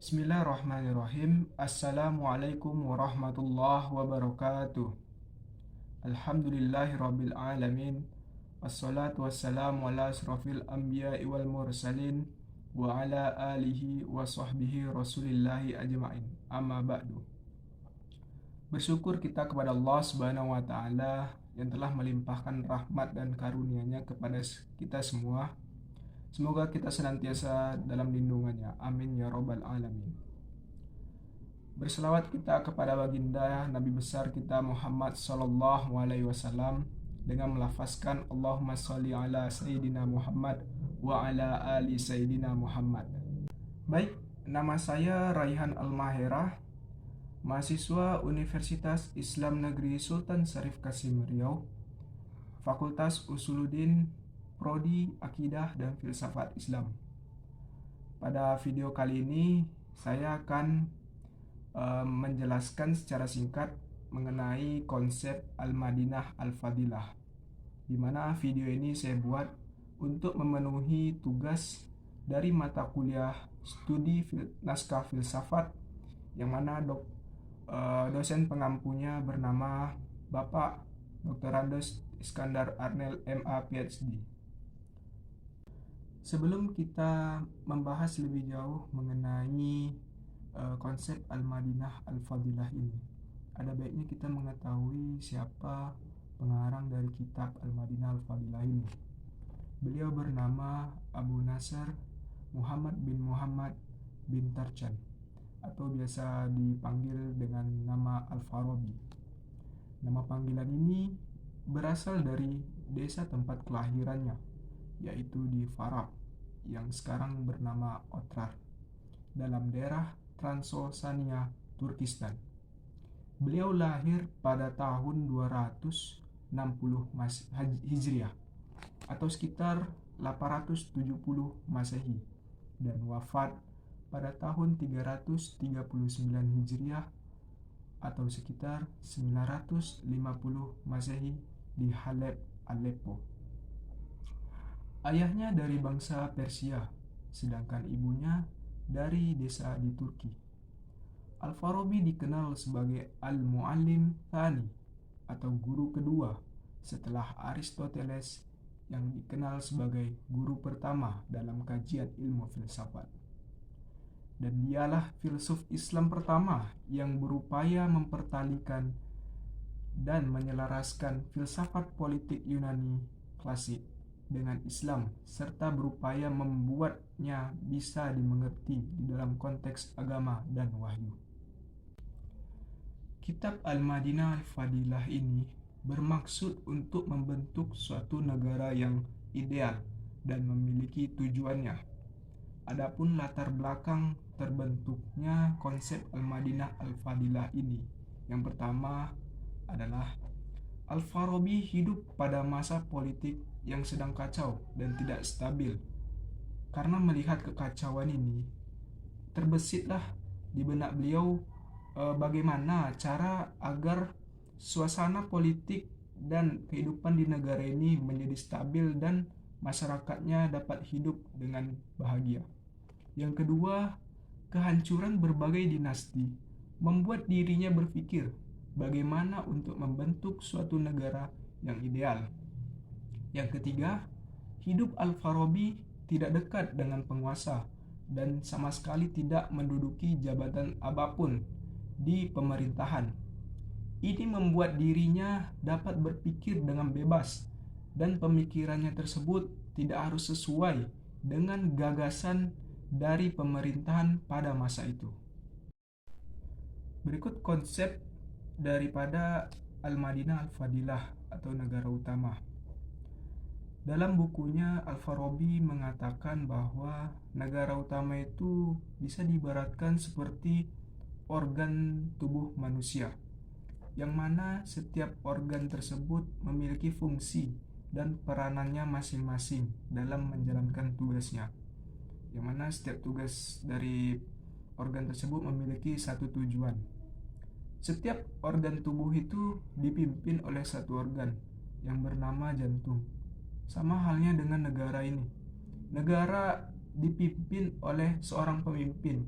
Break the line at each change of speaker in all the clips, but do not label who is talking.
Bismillahirrahmanirrahim. Assalamualaikum warahmatullahi wabarakatuh. Alhamdulillahirabbil alamin. Wassalatu wassalamu ala asrofil anbiya'i wal mursalin wa ala alihi wa sahbihi rasulillahi ajma'in. Amma ba'du. Bersyukur kita kepada Allah Subhanahu wa taala yang telah melimpahkan rahmat dan karunia-Nya kepada kita semua. Semoga kita senantiasa dalam lindungannya. Amin ya robbal alamin. Berselawat kita kepada baginda Nabi besar kita Muhammad Sallallahu Alaihi Wasallam dengan melafazkan Allahumma sholli ala Sayyidina Muhammad wa ala ali Sayyidina Muhammad. Baik, nama saya Raihan Al-Mahera, mahasiswa Universitas Islam Negeri Sultan Syarif Kasim Riau, Fakultas Usuluddin, Prodi Akidah dan Filsafat Islam. Pada video kali ini saya akan menjelaskan secara singkat mengenai konsep Al-Madinah Al-Fadilah, di mana video ini saya buat untuk memenuhi tugas dari mata kuliah studi naskah filsafat yang mana dosen pengampunya bernama Bapak Dr. Andes Iskandar Arnel MA PhD. Sebelum kita membahas lebih jauh mengenai konsep Al-Madinah Al-Fadilah ini, ada baiknya kita mengetahui siapa pengarang dari kitab Al-Madinah Al-Fadilah ini. Beliau bernama Abu Nasr Muhammad bin Muhammad bin Tarchan, atau biasa dipanggil dengan nama Al-Farabi. Nama panggilan ini berasal dari desa tempat kelahirannya, yaitu di Farab, yang sekarang bernama Otrar, dalam daerah Transosania, Turkistan. Beliau lahir pada tahun 260 Hijriah atau sekitar 870 Masehi, dan wafat pada tahun 339 Hijriah atau sekitar 950 Masehi di Haleb, Aleppo. Ayahnya dari bangsa Persia, sedangkan ibunya dari desa di Turki. Al-Farabi dikenal sebagai Al-Muallim Thani atau guru kedua setelah Aristoteles, yang dikenal sebagai guru pertama dalam kajian ilmu filsafat. Dan dialah filsuf Islam pertama yang berupaya mempertalikan dan menyelaraskan filsafat politik Yunani klasik dengan Islam, serta berupaya membuatnya bisa dimengerti di dalam konteks agama dan wahyu. Kitab Al-Madinah Al-Fadilah ini bermaksud untuk membentuk suatu negara yang ideal dan memiliki tujuannya. Adapun latar belakang terbentuknya konsep Al-Madinah Al-Fadilah ini, yang pertama adalah Al-Farabi hidup pada masa politik yang sedang kacau dan tidak stabil. Karena melihat kekacauan ini, terbesitlah di benak beliau bagaimana cara agar suasana politik dan kehidupan di negara ini menjadi stabil dan masyarakatnya dapat hidup dengan bahagia. Yang kedua, kehancuran berbagai dinasti membuat dirinya berpikir bagaimana untuk membentuk suatu negara yang ideal. Yang ketiga, hidup Al-Farabi tidak dekat dengan penguasa dan sama sekali tidak menduduki jabatan apapun di pemerintahan. Ini membuat dirinya dapat berpikir dengan bebas, dan pemikirannya tersebut tidak harus sesuai dengan gagasan dari pemerintahan pada masa itu. Berikut konsep daripada Al-Madinah Al-Fadilah atau negara utama. Dalam bukunya, Al-Farabi mengatakan bahwa negara utama itu bisa diibaratkan seperti organ tubuh manusia, yang mana setiap organ tersebut memiliki fungsi dan peranannya masing-masing dalam menjalankan tugasnya, yang mana setiap tugas dari organ tersebut memiliki satu tujuan. Setiap organ tubuh itu dipimpin oleh satu organ yang bernama jantung. Sama halnya dengan negara ini. Negara dipimpin oleh seorang pemimpin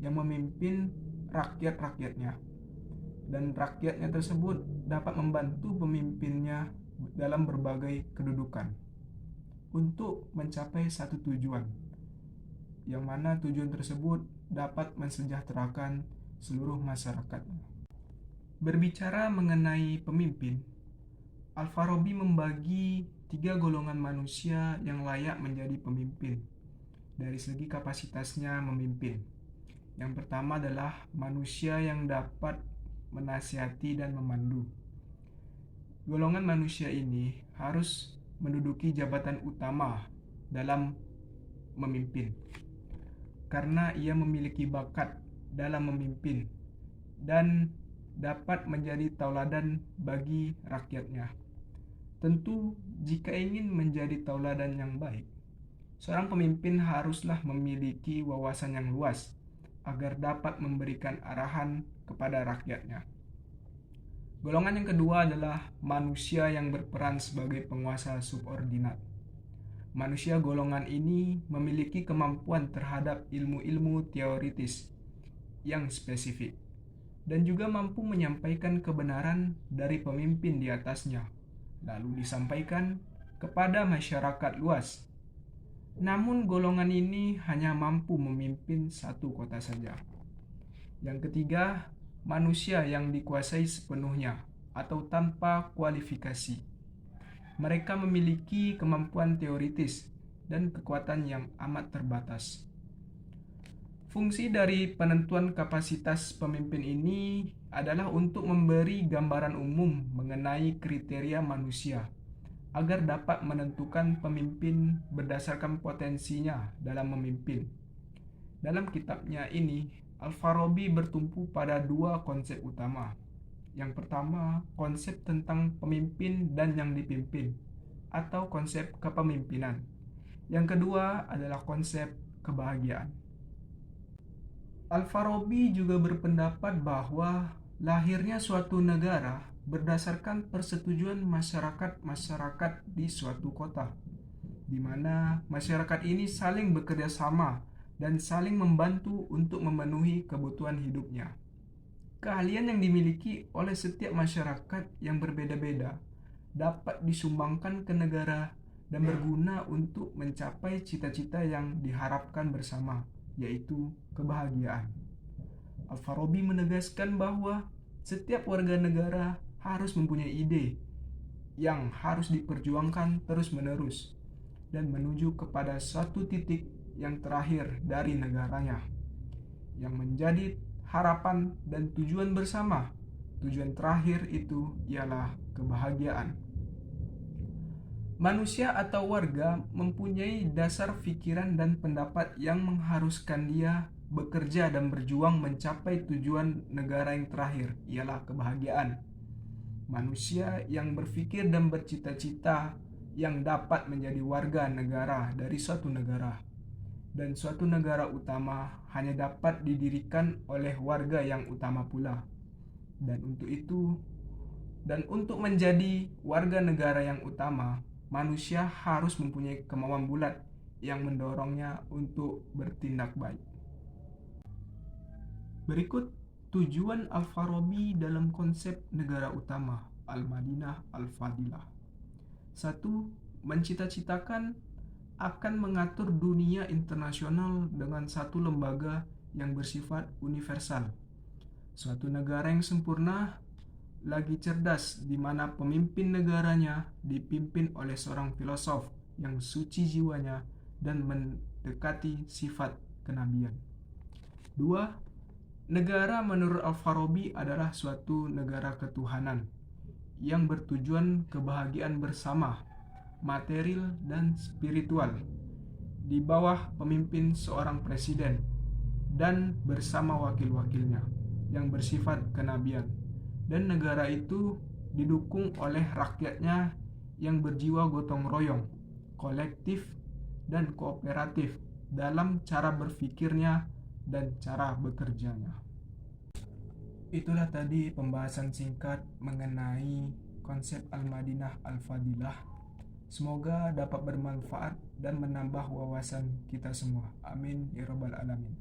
yang memimpin rakyat-rakyatnya, dan rakyatnya tersebut dapat membantu pemimpinnya dalam berbagai kedudukan untuk mencapai satu tujuan, yang mana tujuan tersebut dapat mensejahterakan seluruh masyarakat. Berbicara mengenai pemimpin, Al-Farabi membagi 3 golongan manusia yang layak menjadi pemimpin dari segi kapasitasnya memimpin. Yang pertama adalah manusia yang dapat menasihati dan memandu. Golongan manusia ini harus menduduki jabatan utama dalam memimpin, karena ia memiliki bakat dalam memimpin dan dapat menjadi tauladan bagi rakyatnya. Tentu, jika ingin menjadi tauladan yang baik, seorang pemimpin haruslah memiliki wawasan yang luas agar dapat memberikan arahan kepada rakyatnya. Golongan yang kedua adalah manusia yang berperan sebagai penguasa subordinat. Manusia golongan ini memiliki kemampuan terhadap ilmu-ilmu teoritis yang spesifik dan juga mampu menyampaikan kebenaran dari pemimpin di atasnya, lalu disampaikan kepada masyarakat luas. Namun golongan ini hanya mampu memimpin satu kota saja. Yang ketiga, manusia yang dikuasai sepenuhnya atau tanpa kualifikasi. Mereka memiliki kemampuan teoritis dan kekuatan yang amat terbatas. Fungsi dari penentuan kapasitas pemimpin ini adalah untuk memberi gambaran umum mengenai kriteria manusia agar dapat menentukan pemimpin berdasarkan potensinya dalam memimpin. Dalam kitabnya ini, Al-Farabi bertumpu pada 2 konsep utama. Yang pertama, konsep tentang pemimpin dan yang dipimpin, atau konsep kepemimpinan. Yang kedua adalah konsep kebahagiaan. Al-Farabi juga berpendapat bahwa lahirnya suatu negara berdasarkan persetujuan masyarakat-masyarakat di suatu kota, di mana masyarakat ini saling bekerja sama dan saling membantu untuk memenuhi kebutuhan hidupnya. Keahlian yang dimiliki oleh setiap masyarakat yang berbeda-beda dapat disumbangkan ke negara dan berguna untuk mencapai cita-cita yang diharapkan bersama, yaitu kebahagiaan. Al-Farabi menegaskan bahwa setiap warga negara harus mempunyai ide yang harus diperjuangkan terus-menerus dan menuju kepada suatu titik yang terakhir dari negaranya, yang menjadi harapan dan tujuan bersama. Tujuan terakhir itu ialah kebahagiaan. Manusia atau warga mempunyai dasar pikiran dan pendapat yang mengharuskan dia bekerja dan berjuang mencapai tujuan negara yang terakhir, ialah kebahagiaan. Manusia yang berpikir dan bercita-cita yang dapat menjadi warga negara dari suatu negara. Dan suatu negara utama hanya dapat didirikan oleh warga yang utama pula. Dan untuk menjadi warga negara yang utama, manusia harus mempunyai kemauan bulat yang mendorongnya untuk bertindak baik. Berikut tujuan Al-Farabi dalam konsep negara utama, Al-Madinah Al-Fadilah. 1. Mencita-citakan akan mengatur dunia internasional dengan satu lembaga yang bersifat universal. Suatu negara yang sempurna lagi cerdas, di mana pemimpin negaranya dipimpin oleh seorang filosof yang suci jiwanya dan mendekati sifat kenabian. 2. Negara menurut Al-Farabi adalah suatu negara ketuhanan yang bertujuan kebahagiaan bersama, material dan spiritual, di bawah pemimpin seorang presiden dan bersama wakil-wakilnya yang bersifat kenabian. Dan negara itu didukung oleh rakyatnya yang berjiwa gotong royong, kolektif, dan kooperatif dalam cara berpikirnya dan cara bekerjanya. Itulah tadi pembahasan singkat mengenai konsep Al-Madinah Al-Fadilah. Semoga dapat bermanfaat dan menambah wawasan kita semua. Amin ya rabbal alamin.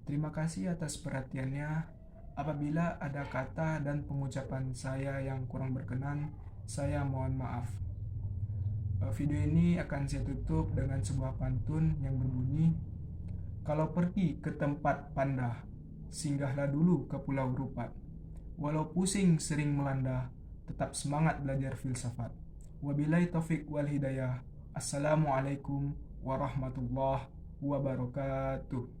Terima kasih atas perhatiannya. Apabila ada kata dan pengucapan saya yang kurang berkenan, saya mohon maaf. Video ini akan saya tutup dengan sebuah pantun yang berbunyi, kalau pergi ke tempat panda, singgahlah dulu ke Pulau Rupat. Walau pusing sering melanda, tetap semangat belajar filsafat. Wabillahi taufik wal hidayah. Assalamualaikum warahmatullahi wabarakatuh.